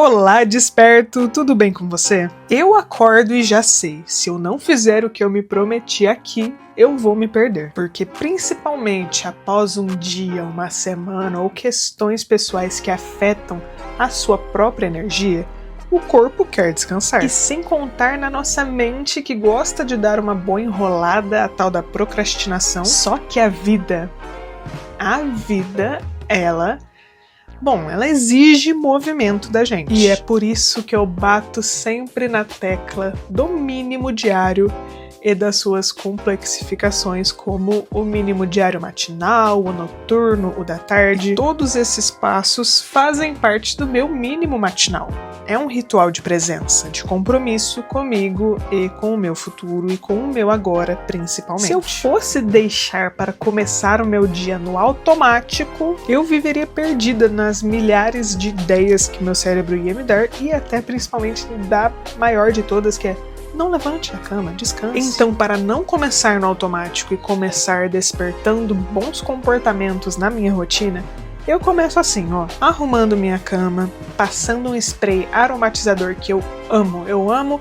Olá, desperto! Tudo bem com você? Eu acordo e já sei, se eu não fizer o que eu me prometi aqui, eu vou me perder. Porque principalmente após um dia, uma semana ou questões pessoais que afetam a sua própria energia, o corpo quer descansar. E sem contar na nossa mente que gosta de dar uma boa enrolada, a tal da procrastinação. Só que a vida, ela exige movimento da gente. E é por isso que eu bato sempre na tecla do mínimo diário e das suas complexificações, como o mínimo diário matinal, o noturno, o da tarde. Todos esses passos fazem parte do meu mínimo matinal. É um ritual de presença, de compromisso comigo e com o meu futuro e com o meu agora, principalmente. Se eu fosse deixar para começar o meu dia no automático, eu viveria perdida nas milhares de ideias que meu cérebro ia me dar e até principalmente da maior de todas, que é: não levante da cama, descanse. Então, para não começar no automático e começar despertando bons comportamentos na minha rotina, eu começo assim, arrumando minha cama, passando um spray aromatizador que eu amo. Eu amo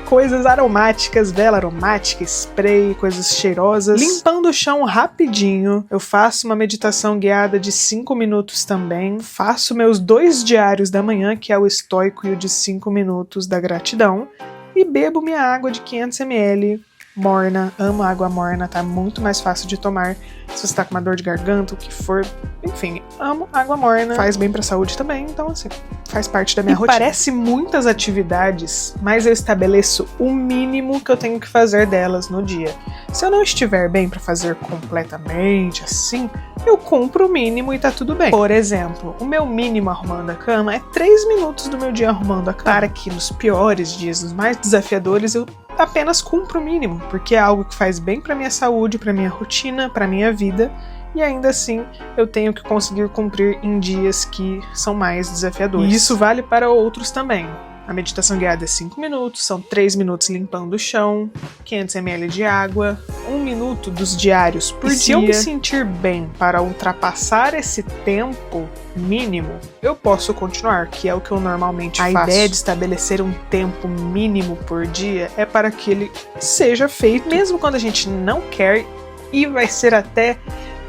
coisas aromáticas, vela aromática, spray, coisas cheirosas. Limpando o chão rapidinho. Eu faço uma meditação guiada de 5 minutos também. Faço meus 2 diários da manhã, que é o estoico e o de 5 minutos da gratidão. E bebo minha água de 500 ml, morna. Amo água morna, tá muito mais fácil de tomar se você tá com uma dor de garganta, o que for. Enfim, amo água morna. Faz bem pra saúde também, então assim, faz parte da minha rotina. Parece muitas atividades, mas eu estabeleço o mínimo que eu tenho que fazer delas no dia. Se eu não estiver bem pra fazer completamente assim, eu cumpro o mínimo e tá tudo bem. Por exemplo, o meu mínimo arrumando a cama é 3 minutos do meu dia arrumando a cama. Para que nos piores dias, nos mais desafiadores, eu apenas cumpro o mínimo, porque é algo que faz bem pra minha saúde, pra minha rotina, pra minha vida, e ainda assim eu tenho que conseguir cumprir em dias que são mais desafiadores. E isso vale para outros também. A meditação guiada é 5 minutos, são 3 minutos limpando o chão, 500 ml de água, 1 minuto dos diários por dia. Se eu me sentir bem para ultrapassar esse tempo mínimo, eu posso continuar, que é o que eu normalmente faço. A ideia de estabelecer um tempo mínimo por dia é para que ele seja feito, mesmo quando a gente não quer, e vai ser até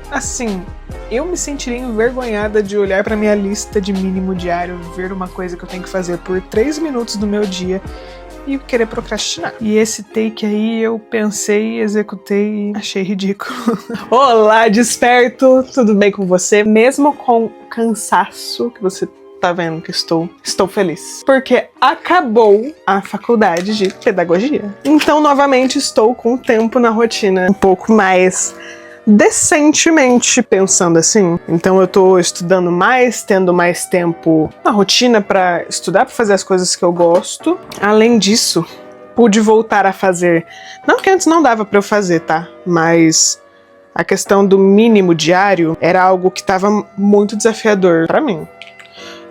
assim. Eu me sentiria envergonhada de olhar para minha lista de mínimo diário, ver uma coisa que eu tenho que fazer por 3 minutos do meu dia e querer procrastinar. E esse take aí eu pensei, executei e achei ridículo. Olá, desperto! Tudo bem com você? Mesmo com cansaço que você tá vendo que estou feliz. Porque acabou a faculdade de pedagogia. Então, novamente, estou com o tempo na rotina um pouco mais decentemente, pensando assim. Então eu tô estudando mais, tendo mais tempo na rotina pra estudar, pra fazer as coisas que eu gosto. Além disso, pude voltar a fazer, não que antes não dava pra eu fazer, tá? Mas a questão do mínimo diário era algo que tava muito desafiador pra mim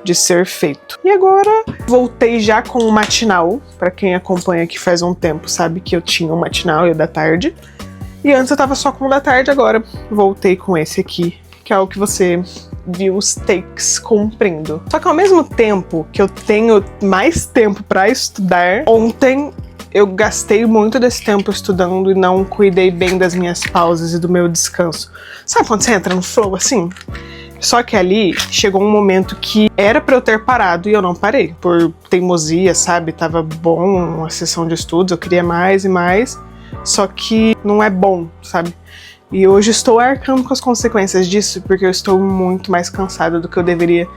de ser feito. E agora voltei já com o matinal. Pra quem acompanha aqui faz um tempo sabe que eu tinha um matinal e o da tarde. E antes eu tava só com o da tarde, agora voltei com esse aqui, que é o que você viu os takes cumprindo. Só que ao mesmo tempo que eu tenho mais tempo pra estudar, ontem eu gastei muito desse tempo estudando e não cuidei bem das minhas pausas e do meu descanso. Sabe quando você entra no flow assim? Só que ali chegou um momento que era pra eu ter parado e eu não parei. Por teimosia, sabe? Tava bom a sessão de estudos, eu queria mais e mais. Só que não é bom, sabe? E hoje estou arcando com as consequências disso, porque eu estou muito mais cansada do que eu deveria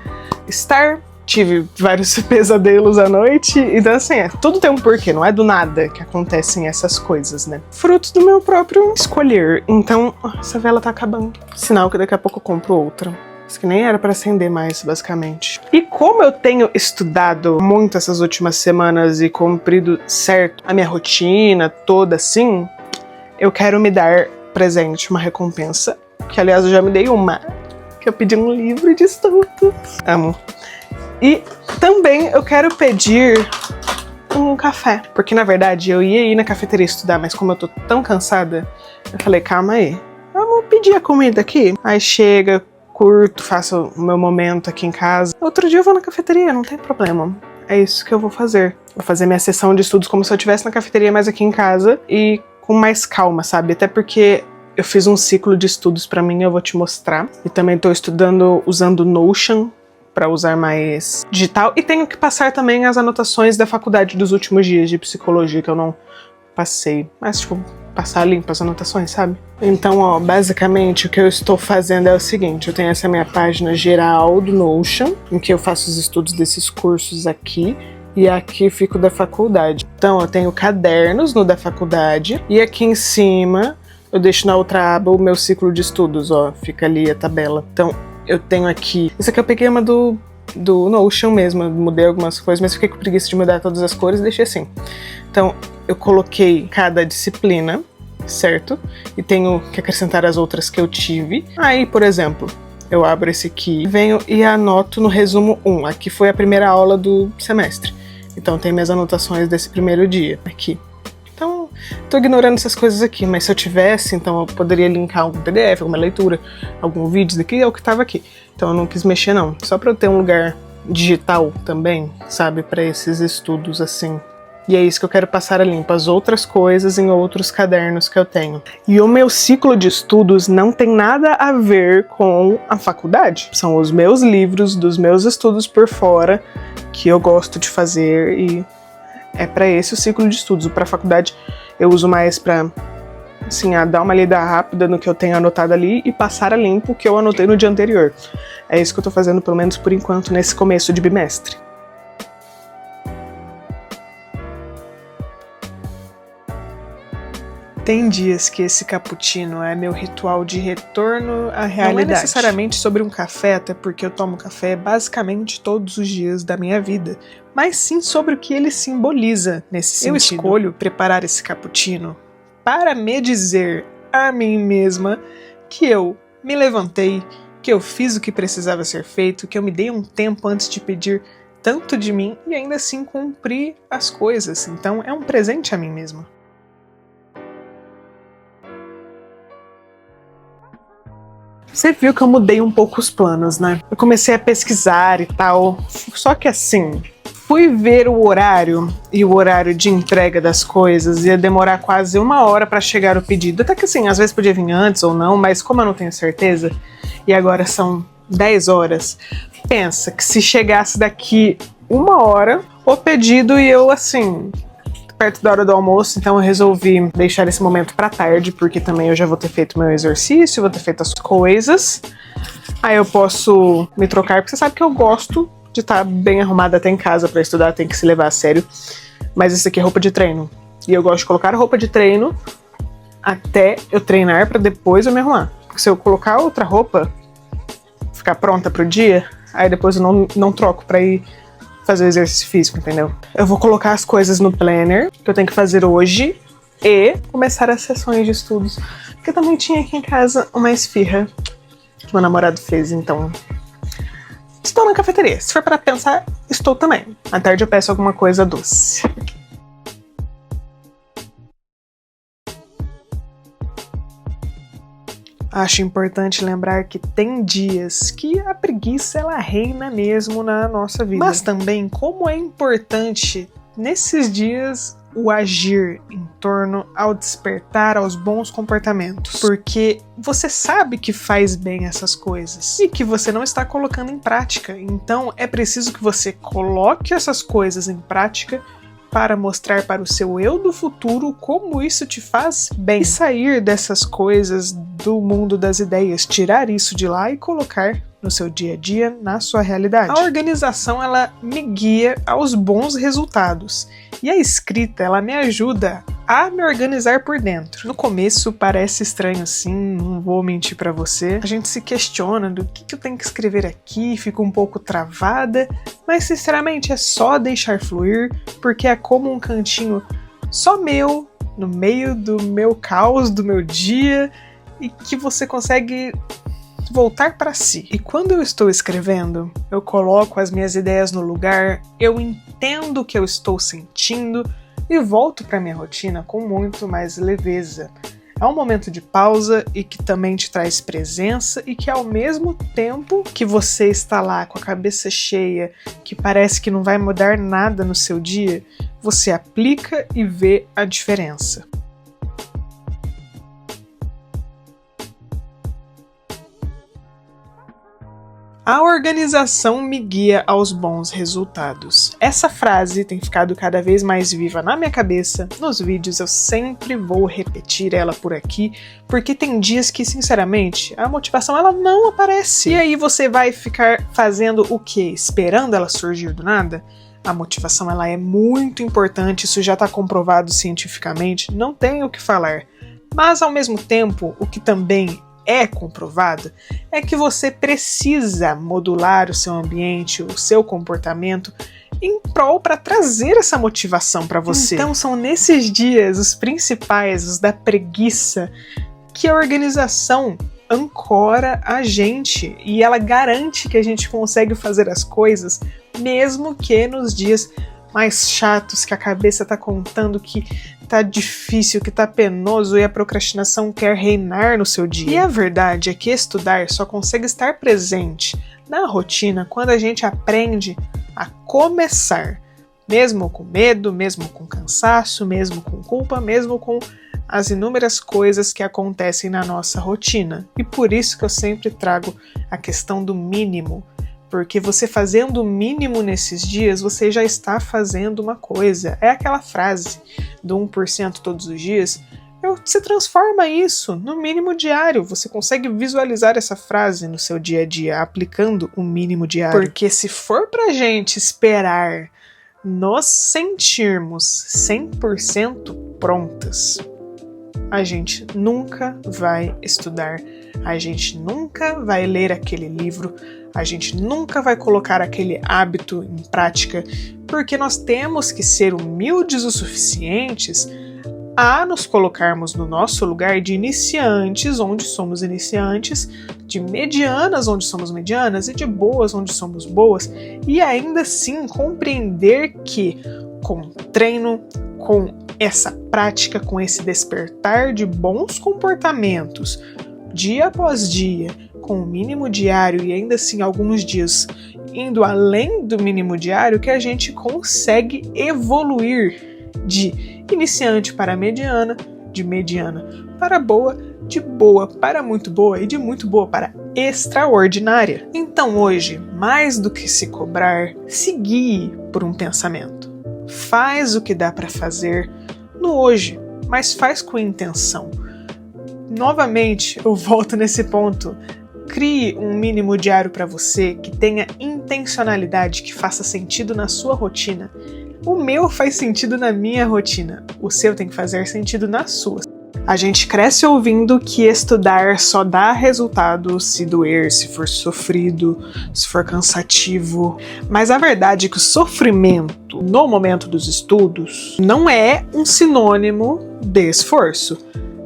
estar. Tive vários pesadelos à noite, então assim, tudo tem um porquê, não é do nada que acontecem essas coisas, né? Fruto do meu próprio escolher. Então, essa vela tá acabando. Sinal que daqui a pouco eu compro outra. Isso que nem era pra acender mais, basicamente. E como eu tenho estudado muito essas últimas semanas e cumprido certo a minha rotina toda assim, eu quero me dar presente, uma recompensa, que aliás eu já me dei uma, que eu pedi um livro de estudo. Amo. E também eu quero pedir um café, porque na verdade eu ia ir na cafeteria estudar, mas como eu tô tão cansada, eu falei, calma aí, vamos pedir a comida aqui? Aí chega, curto, faço o meu momento aqui em casa. Outro dia eu vou na cafeteria, não tem problema. É isso que eu vou fazer. Vou fazer minha sessão de estudos como se eu estivesse na cafeteria, mas aqui em casa e com mais calma, sabe? Até porque eu fiz um ciclo de estudos pra mim, eu vou te mostrar. E também tô estudando usando Notion pra usar mais digital. E tenho que passar também as anotações da faculdade dos últimos dias de psicologia, que eu não passei. Mas, tipo, passar limpo as anotações, sabe? Então, ó, basicamente o que eu estou fazendo é o seguinte: eu tenho essa minha página geral do Notion, em que eu faço os estudos desses cursos aqui, e aqui fico da faculdade. Então, eu tenho cadernos no da faculdade, e aqui em cima eu deixo na outra aba o meu ciclo de estudos, ó, fica ali a tabela. Então, eu tenho aqui... Isso aqui eu peguei uma do Notion mesmo, eu mudei algumas coisas, mas fiquei com preguiça de mudar todas as cores e deixei assim. Então, eu coloquei cada disciplina, certo? E tenho que acrescentar as outras que eu tive. Aí, por exemplo, eu abro esse aqui, venho e anoto no resumo 1. Aqui foi a primeira aula do semestre. Então, tem minhas anotações desse primeiro dia aqui. Então, tô ignorando essas coisas aqui, mas se eu tivesse, então eu poderia linkar algum PDF, alguma leitura, algum vídeo daqui, é o que tava aqui. Então eu não quis mexer não, só pra eu ter um lugar digital também, sabe, pra esses estudos assim. E é isso que eu quero passar a limpo, as outras coisas em outros cadernos que eu tenho. E o meu ciclo de estudos não tem nada a ver com a faculdade. São os meus livros, dos meus estudos por fora, que eu gosto de fazer e... é para esse o ciclo de estudos. Para a faculdade eu uso mais para, assim, dar uma lida rápida no que eu tenho anotado ali e passar a limpo o que eu anotei no dia anterior. É isso que eu tô fazendo, pelo menos por enquanto, nesse começo de bimestre. Tem dias que esse cappuccino é meu ritual de retorno à realidade. Não é necessariamente sobre um café, até porque eu tomo café basicamente todos os dias da minha vida, mas sim sobre o que ele simboliza nesse sentido. Eu escolho preparar esse cappuccino para me dizer a mim mesma que eu me levantei, que eu fiz o que precisava ser feito, que eu me dei um tempo antes de pedir tanto de mim e ainda assim cumpri as coisas. Então é um presente a mim mesma. Você viu que eu mudei um pouco os planos, né? Eu comecei a pesquisar e tal, só que assim, fui ver o horário e o horário de entrega das coisas ia demorar quase 1 hora para chegar o pedido. Até que assim, às vezes podia vir antes ou não, mas como eu não tenho certeza, e agora são 10 horas, pensa que se chegasse daqui 1 hora o pedido e eu assim... perto da hora do almoço, então eu resolvi deixar esse momento pra tarde, porque também eu já vou ter feito meu exercício, vou ter feito as coisas, aí eu posso me trocar, porque você sabe que eu gosto de estar bem arrumada até em casa pra estudar, tem que se levar a sério, mas isso aqui é roupa de treino, e eu gosto de colocar roupa de treino até eu treinar pra depois eu me arrumar, porque se eu colocar outra roupa, ficar pronta pro dia, aí depois eu não troco pra ir fazer o exercício físico, entendeu? Eu vou colocar as coisas no planner que eu tenho que fazer hoje e começar as sessões de estudos. Porque eu também tinha aqui em casa uma esfirra que meu namorado fez, então... estou na cafeteria. Se for para pensar, estou também. À tarde eu peço alguma coisa doce. Acho importante lembrar que tem dias que a preguiça ela reina mesmo na nossa vida. Mas também como é importante nesses dias o agir em torno ao despertar aos bons comportamentos. Porque você sabe que faz bem essas coisas e que você não está colocando em prática. Então é preciso que você coloque essas coisas em prática para mostrar para o seu eu do futuro como isso te faz bem. E sair dessas coisas do mundo das ideias, tirar isso de lá e colocar no seu dia a dia, na sua realidade. A organização, ela me guia aos bons resultados. E a escrita, ela me ajuda a me organizar por dentro. No começo parece estranho assim, não vou mentir pra você. A gente se questiona do que eu tenho que escrever aqui, fica um pouco travada, mas sinceramente é só deixar fluir, porque é como um cantinho só meu, no meio do meu caos, do meu dia, e que você consegue voltar para si. E quando eu estou escrevendo, eu coloco as minhas ideias no lugar, eu entendo o que eu estou sentindo e volto para minha rotina com muito mais leveza. É um momento de pausa e que também te traz presença e que ao mesmo tempo que você está lá com a cabeça cheia, que parece que não vai mudar nada no seu dia, você aplica e vê a diferença. A organização me guia aos bons resultados. Essa frase tem ficado cada vez mais viva na minha cabeça. Nos vídeos eu sempre vou repetir ela por aqui, porque tem dias que, sinceramente, a motivação ela não aparece. E aí você vai ficar fazendo o quê? Esperando ela surgir do nada? A motivação ela é muito importante, isso já está comprovado cientificamente, não tem o que falar. Mas ao mesmo tempo, o que também é comprovado é que você precisa modular o seu ambiente, o seu comportamento em prol para trazer essa motivação para você. Então são nesses dias, os principais, os da preguiça, que a organização ancora a gente e ela garante que a gente consegue fazer as coisas mesmo que nos dias mais chatos, que a cabeça tá contando que tá difícil, que tá penoso e a procrastinação quer reinar no seu dia. E a verdade é que estudar só consegue estar presente na rotina quando a gente aprende a começar, mesmo com medo, mesmo com cansaço, mesmo com culpa, mesmo com as inúmeras coisas que acontecem na nossa rotina. E por isso que eu sempre trago a questão do mínimo. Porque você fazendo o mínimo nesses dias, você já está fazendo uma coisa. É aquela frase do 1% todos os dias. Você transforma isso no mínimo diário. Você consegue visualizar essa frase no seu dia a dia, aplicando o mínimo diário. Porque se for pra gente esperar nos sentirmos 100% prontas, a gente nunca vai estudar, a gente nunca vai ler aquele livro, a gente nunca vai colocar aquele hábito em prática, porque nós temos que ser humildes o suficientes a nos colocarmos no nosso lugar de iniciantes, onde somos iniciantes, de medianas, onde somos medianas, e de boas, onde somos boas, e ainda assim compreender que com treino, com essa prática, com esse despertar de bons comportamentos, dia após dia, com o mínimo diário e ainda assim alguns dias indo além do mínimo diário, que a gente consegue evoluir de iniciante para mediana, de mediana para boa, de boa para muito boa e de muito boa para extraordinária. Então hoje, mais do que se cobrar, se guie por um pensamento. Faz o que dá para fazer no hoje, mas faz com intenção. Novamente, eu volto nesse ponto. Crie um mínimo diário para você que tenha intencionalidade, que faça sentido na sua rotina. O meu faz sentido na minha rotina, o seu tem que fazer sentido na sua. A gente cresce ouvindo que estudar só dá resultado se doer, se for sofrido, se for cansativo. Mas a verdade é que o sofrimento no momento dos estudos não é um sinônimo de esforço,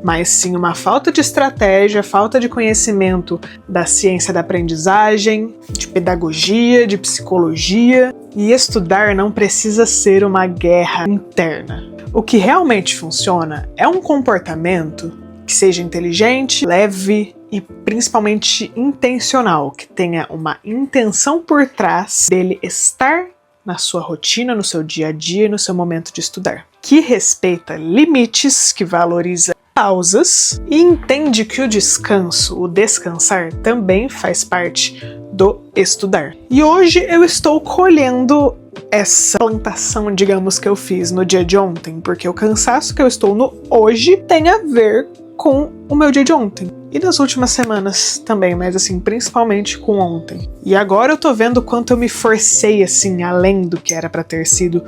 mas sim uma falta de estratégia, falta de conhecimento da ciência da aprendizagem, de pedagogia, de psicologia. E estudar não precisa ser uma guerra interna. O que realmente funciona é um comportamento que seja inteligente, leve e principalmente intencional, que tenha uma intenção por trás dele estar na sua rotina, no seu dia a dia e no seu momento de estudar. Que respeita limites, que valoriza pausas e entende que o descanso, o descansar, também faz parte do estudar. E hoje eu estou colhendo essa plantação, digamos, que eu fiz no dia de ontem, porque o cansaço que eu estou no hoje tem a ver com o meu dia de ontem. E das últimas semanas também, mas assim, principalmente com ontem. E agora eu tô vendo o quanto eu me forcei, assim, além do que era pra ter sido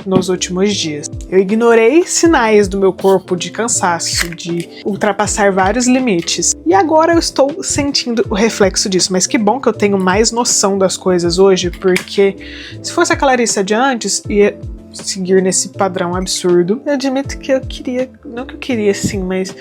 nos últimos dias. Eu ignorei sinais do meu corpo de cansaço, de ultrapassar vários limites. E agora eu estou sentindo o reflexo disso. Mas que bom que eu tenho mais noção das coisas hoje, porque se fosse a Clarissa de antes, ia seguir nesse padrão absurdo. Eu admito que eu queria, não que eu queria assim, mas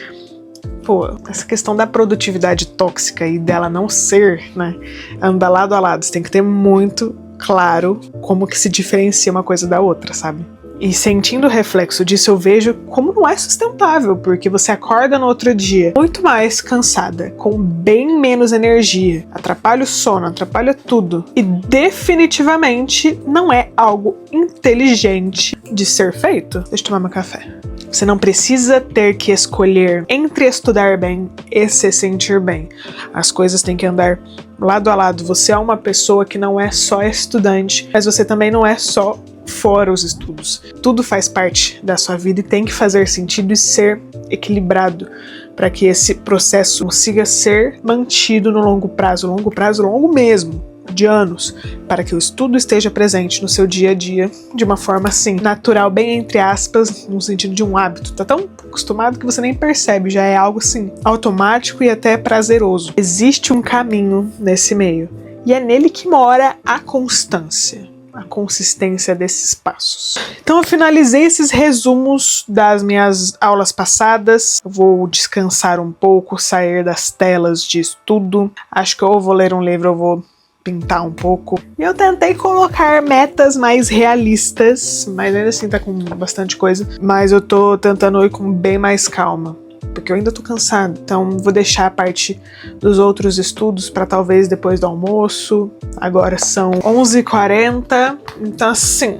essa questão da produtividade tóxica e dela não ser, né, andar lado a lado, você tem que ter muito claro como que se diferencia uma coisa da outra, sabe? E sentindo o reflexo disso, eu vejo como não é sustentável, porque você acorda no outro dia muito mais cansada, com bem menos energia, atrapalha o sono, atrapalha tudo. E definitivamente não é algo inteligente de ser feito. Deixa eu tomar meu café. Você não precisa ter que escolher entre estudar bem e se sentir bem. As coisas têm que andar lado a lado. Você é uma pessoa que não é só estudante, mas você também não é só fora os estudos. Tudo faz parte da sua vida e tem que fazer sentido e ser equilibrado para que esse processo consiga ser mantido no longo prazo, longo mesmo, de anos, para que o estudo esteja presente no seu dia a dia de uma forma assim, natural, bem entre aspas, no sentido de um hábito. Tá tão acostumado que você nem percebe, já é algo assim, automático e até prazeroso. Existe um caminho nesse meio e é nele que mora a constância. A consistência desses passos. Então eu finalizei esses resumos das minhas aulas passadas. Eu vou descansar um pouco, sair das telas de estudo. Acho que ou vou ler um livro ou vou pintar um pouco. E eu tentei colocar metas mais realistas, mas ainda assim tá com bastante coisa. Mas eu tô tentando ir com bem mais calma, porque eu ainda tô cansado. Então vou deixar a parte dos outros estudos para talvez depois do almoço. Agora são 11h40, então assim,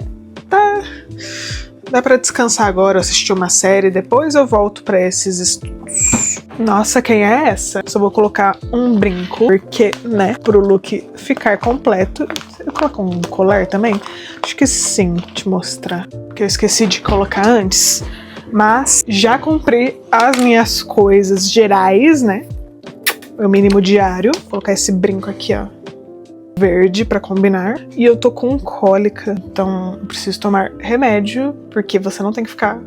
dá pra descansar agora, assistir uma série, depois eu volto pra esses estudos. Nossa, quem é essa? Só vou colocar um brinco, porque, né, pro look ficar completo. Eu coloco um colar também? Acho que sim, vou te mostrar, porque eu esqueci de colocar antes. Mas já comprei as minhas coisas gerais, né? O mínimo diário. Vou colocar esse brinco aqui, ó, verde pra combinar. E eu tô com cólica, então eu preciso tomar remédio, porque você não tem que ficar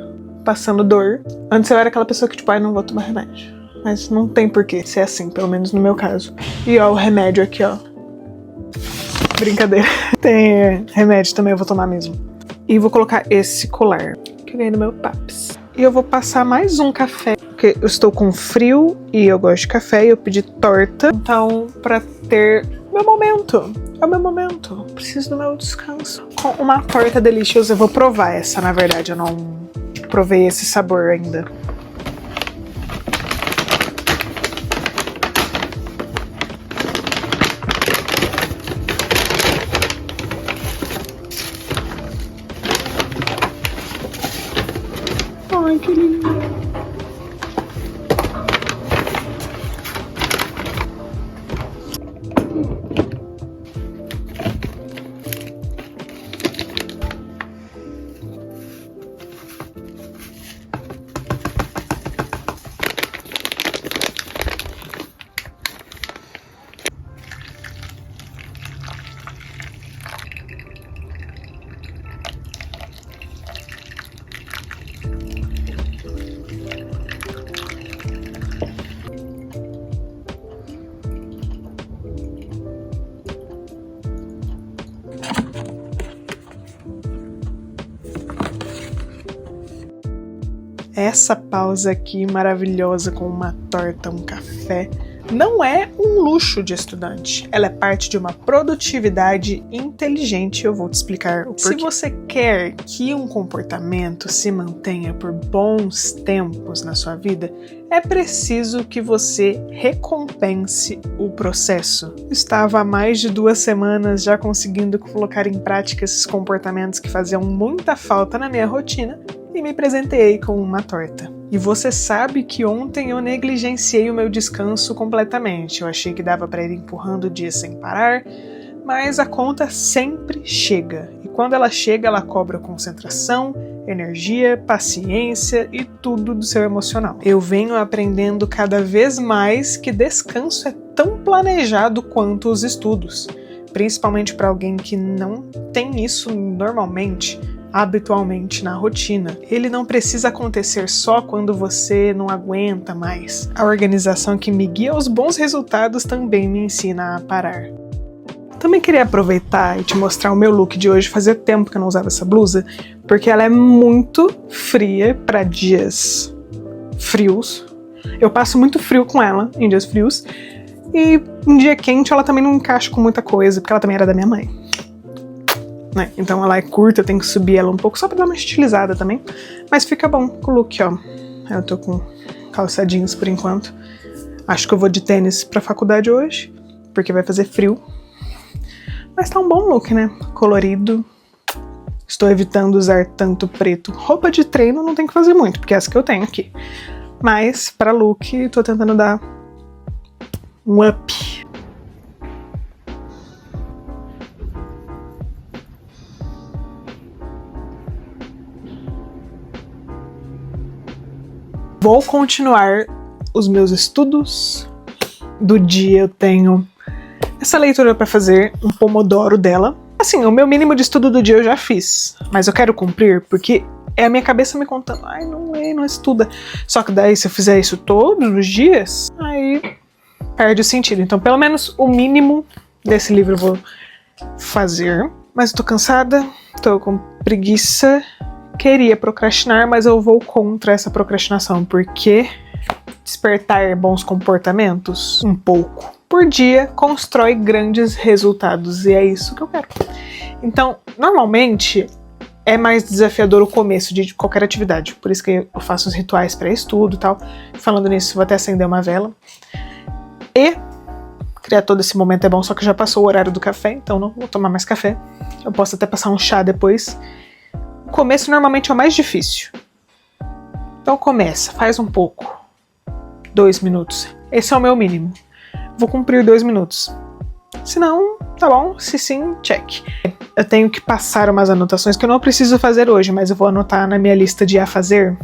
passando dor. Antes eu era aquela pessoa que tipo, ai, não vou tomar remédio. Mas não tem porquê ser assim, pelo menos no meu caso. E ó, o remédio aqui, ó. Brincadeira. Tem remédio também, eu vou tomar mesmo. E vou colocar esse colar que vem no meu Paps. E eu vou passar mais um café, porque eu estou com frio e eu gosto de café e eu pedi torta. Então, pra ter meu momento, é o meu momento, preciso do meu descanso. Com uma torta deliciosa, eu vou provar essa, na verdade, eu não provei esse sabor ainda. Ai, que lindo. Essa pausa aqui maravilhosa com uma torta, um café, não é um luxo de estudante. Ela é parte de uma produtividade inteligente. Eu vou te explicar o porquê. Se você quer que um comportamento se mantenha por bons tempos na sua vida, é preciso que você recompense o processo. Estava há mais de 2 semanas já conseguindo colocar em prática esses comportamentos que faziam muita falta na minha rotina, e me presenteei com uma torta. E você sabe que ontem eu negligenciei o meu descanso completamente. Eu achei que dava para ir empurrando o dia sem parar, mas a conta sempre chega. E quando ela chega, ela cobra concentração, energia, paciência e tudo do seu emocional. Eu venho aprendendo cada vez mais que descanso é tão planejado quanto os estudos, principalmente para alguém que não tem isso normalmente, habitualmente na rotina. Ele não precisa acontecer só quando você não aguenta mais. A organização que me guia aos bons resultados também me ensina a parar. Também queria aproveitar e te mostrar o meu look de hoje. Fazia tempo que eu não usava essa blusa, porque ela é muito fria para dias frios. Eu passo muito frio com ela em dias frios, e em dia quente ela também não encaixa com muita coisa, porque ela também era da minha mãe. né? Então ela é curta, eu tenho que subir ela um pouco só pra dar uma estilizada também. Mas fica bom com o look, ó. Eu tô com calça jeans por enquanto. Acho que eu vou de tênis pra faculdade hoje, porque vai fazer frio. Mas tá um bom look, né? Colorido. Estou evitando usar tanto preto. Roupa de treino não tem que fazer muito, porque é essa que eu tenho aqui. Mas pra look, tô tentando dar um up. Vou continuar os meus estudos do dia. Eu tenho essa leitura para fazer, um pomodoro dela. Assim, o meu mínimo de estudo do dia eu já fiz, mas eu quero cumprir porque é a minha cabeça me contando, ai, não lê, não estuda. Só que daí, se eu fizer isso todos os dias, aí perde o sentido. Então, pelo menos o mínimo desse livro eu vou fazer. Mas eu tô cansada, tô com preguiça. Queria procrastinar, mas eu vou contra essa procrastinação, porque despertar bons comportamentos um pouco por dia constrói grandes resultados, e é isso que eu quero. Então, normalmente, é mais desafiador o começo de qualquer atividade, por isso que eu faço os rituais para estudo e tal. Falando nisso, vou até acender uma vela. E criar todo esse momento é bom, só que já passou o horário do café, então não vou tomar mais café. Eu posso até passar um chá depois. O começo normalmente é o mais difícil. Então começa, faz um pouco. 2 minutos. Esse é o meu mínimo. Vou cumprir 2 minutos. Se não, tá bom. Se sim, check. Eu tenho que passar umas anotações que eu não preciso fazer hoje, mas eu vou anotar na minha lista de a fazer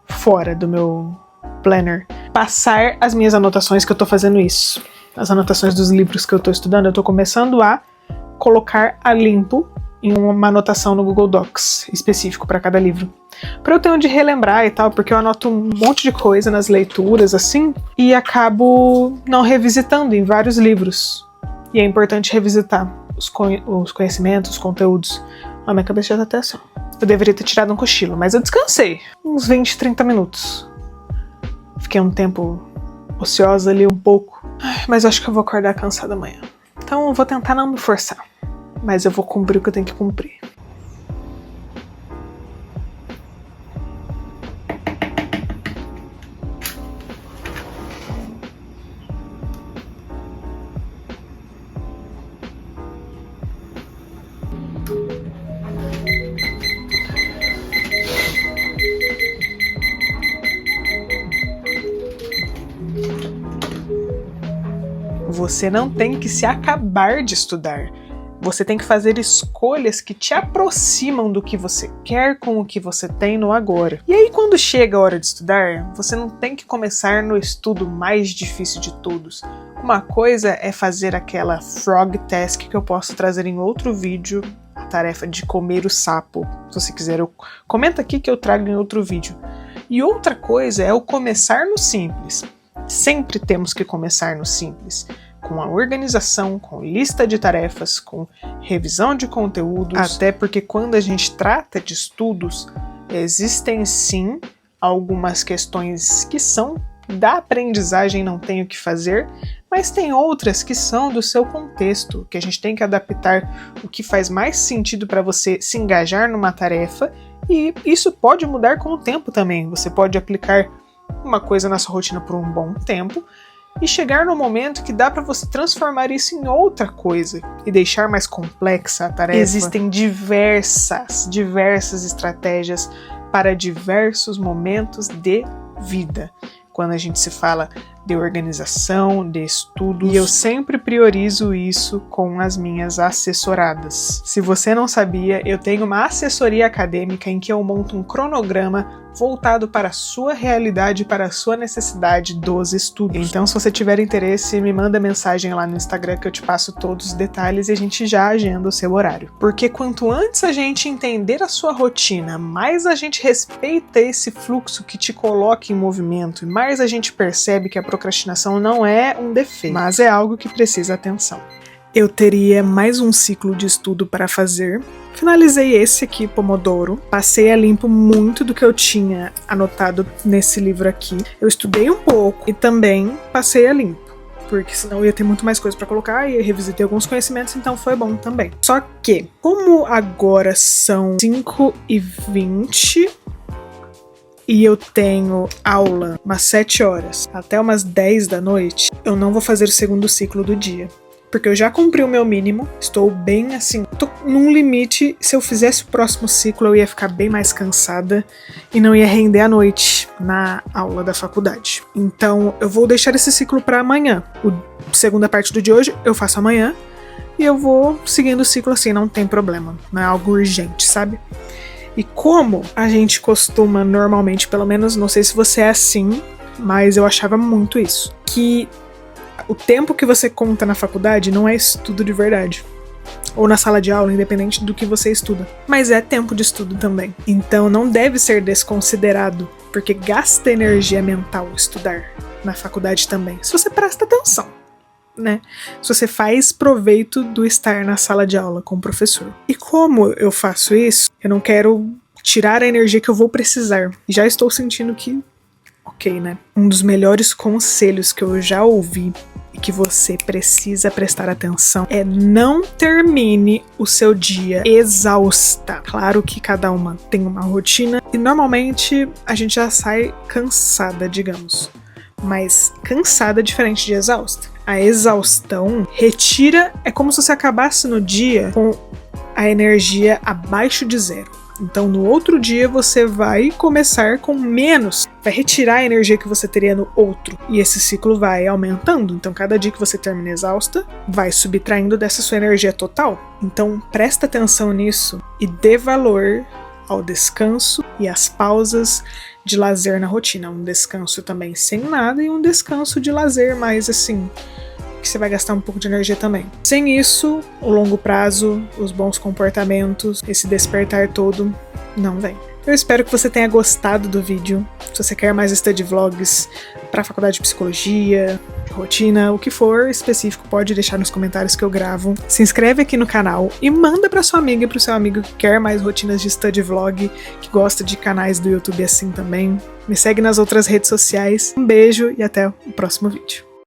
fora do meu planner. Passar as minhas anotações que eu tô fazendo isso. As anotações dos livros que eu tô estudando, eu tô começando a colocar a limpo em uma anotação no Google Docs específico para cada livro. Para eu ter onde relembrar e tal, porque eu anoto um monte de coisa nas leituras, assim, e acabo não revisitando em vários livros. E é importante revisitar os conhecimentos, os conteúdos. A minha cabeça já tá até assim. Eu deveria ter tirado um cochilo, mas eu descansei. Uns 20, 30 minutos. Fiquei um tempo ociosa ali um pouco. Mas acho que eu vou acordar cansada amanhã. Então eu vou tentar não me forçar. Mas eu vou cumprir o que eu tenho que cumprir. Você não tem que se acabar de estudar. Você tem que fazer escolhas que te aproximam do que você quer com o que você tem no agora. E aí, quando chega a hora de estudar, você não tem que começar no estudo mais difícil de todos. Uma coisa é fazer aquela frog task que eu posso trazer em outro vídeo, a tarefa de comer o sapo. Se você quiser, comenta aqui que eu trago em outro vídeo. E outra coisa é o começar no simples. Sempre temos que começar no simples. Com a organização, com lista de tarefas, com revisão de conteúdos. Até porque quando a gente trata de estudos, existem sim algumas questões que são da aprendizagem, não tem o que fazer, mas tem outras que são do seu contexto, que a gente tem que adaptar o que faz mais sentido para você se engajar numa tarefa, e isso pode mudar com o tempo também. Você pode aplicar uma coisa na sua rotina por um bom tempo, e chegar no momento que dá para você transformar isso em outra coisa e deixar mais complexa a tarefa. Existem diversas estratégias para diversos momentos de vida. Quando a gente se fala de organização, de estudos, e eu sempre priorizo isso com as minhas assessoradas. Se você não sabia, eu tenho uma assessoria acadêmica em que eu monto um cronograma voltado para a sua realidade, para a sua necessidade dos estudos. Então, se você tiver interesse, me manda mensagem lá no Instagram que eu te passo todos os detalhes e a gente já agenda o seu horário. Porque quanto antes a gente entender a sua rotina, mais a gente respeita esse fluxo que te coloca em movimento e mais a gente percebe que a procrastinação não é um defeito, mas é algo que precisa atenção. Eu teria mais um ciclo de estudo para fazer. Finalizei esse aqui, Pomodoro. Passei a limpo muito do que eu tinha anotado nesse livro aqui. Eu estudei um pouco e também passei a limpo. porque senão eu ia ter muito mais coisa pra colocar e eu revisitei alguns conhecimentos, então foi bom também. Só que, como agora são 5h20 e eu tenho aula umas 7 horas até umas 10 da noite, eu não vou fazer o segundo ciclo do dia. Porque eu já cumpri o meu mínimo, estou bem assim, tô num limite. Se eu fizesse o próximo ciclo, eu ia ficar bem mais cansada e não ia render à noite na aula da faculdade. Então eu vou deixar esse ciclo para amanhã. A segunda parte do de hoje eu faço amanhã e eu vou seguindo o ciclo assim, não tem problema, não é algo urgente, sabe? E como a gente costuma normalmente, pelo menos, não sei se você é assim, mas eu achava muito isso, que o tempo que você conta na faculdade não é estudo de verdade. Ou na sala de aula, independente do que você estuda. Mas é tempo de estudo também. Então não deve ser desconsiderado, porque gasta energia mental estudar na faculdade também. Se você presta atenção, né? Se você faz proveito do estar na sala de aula com o professor. E como eu faço isso, eu não quero tirar a energia que eu vou precisar. Já estou sentindo que ok, né? Um dos melhores conselhos que eu já ouvi e que você precisa prestar atenção é não termine o seu dia exausta. Claro que cada uma tem uma rotina e normalmente a gente já sai cansada, digamos. Mas cansada é diferente de exausta. A exaustão retira, é como se você acabasse no dia com a energia abaixo de zero. Então, no outro dia, você vai começar com menos, vai retirar a energia que você teria no outro. E esse ciclo vai aumentando. Então, cada dia que você termina exausta, vai subtraindo dessa sua energia total. Então, presta atenção nisso e dê valor ao descanso e às pausas de lazer na rotina. Um descanso também sem nada e um descanso de lazer mais assim, que você vai gastar um pouco de energia também. Sem isso, o longo prazo, os bons comportamentos, esse despertar todo, não vem. Eu espero que você tenha gostado do vídeo. Se você quer mais study vlogs para a faculdade de psicologia, de rotina, o que for específico, pode deixar nos comentários que eu gravo. Se inscreve aqui no canal e manda para sua amiga e para o seu amigo que quer mais rotinas de study vlog, que gosta de canais do YouTube assim também. Me segue nas outras redes sociais. Um beijo e até o próximo vídeo.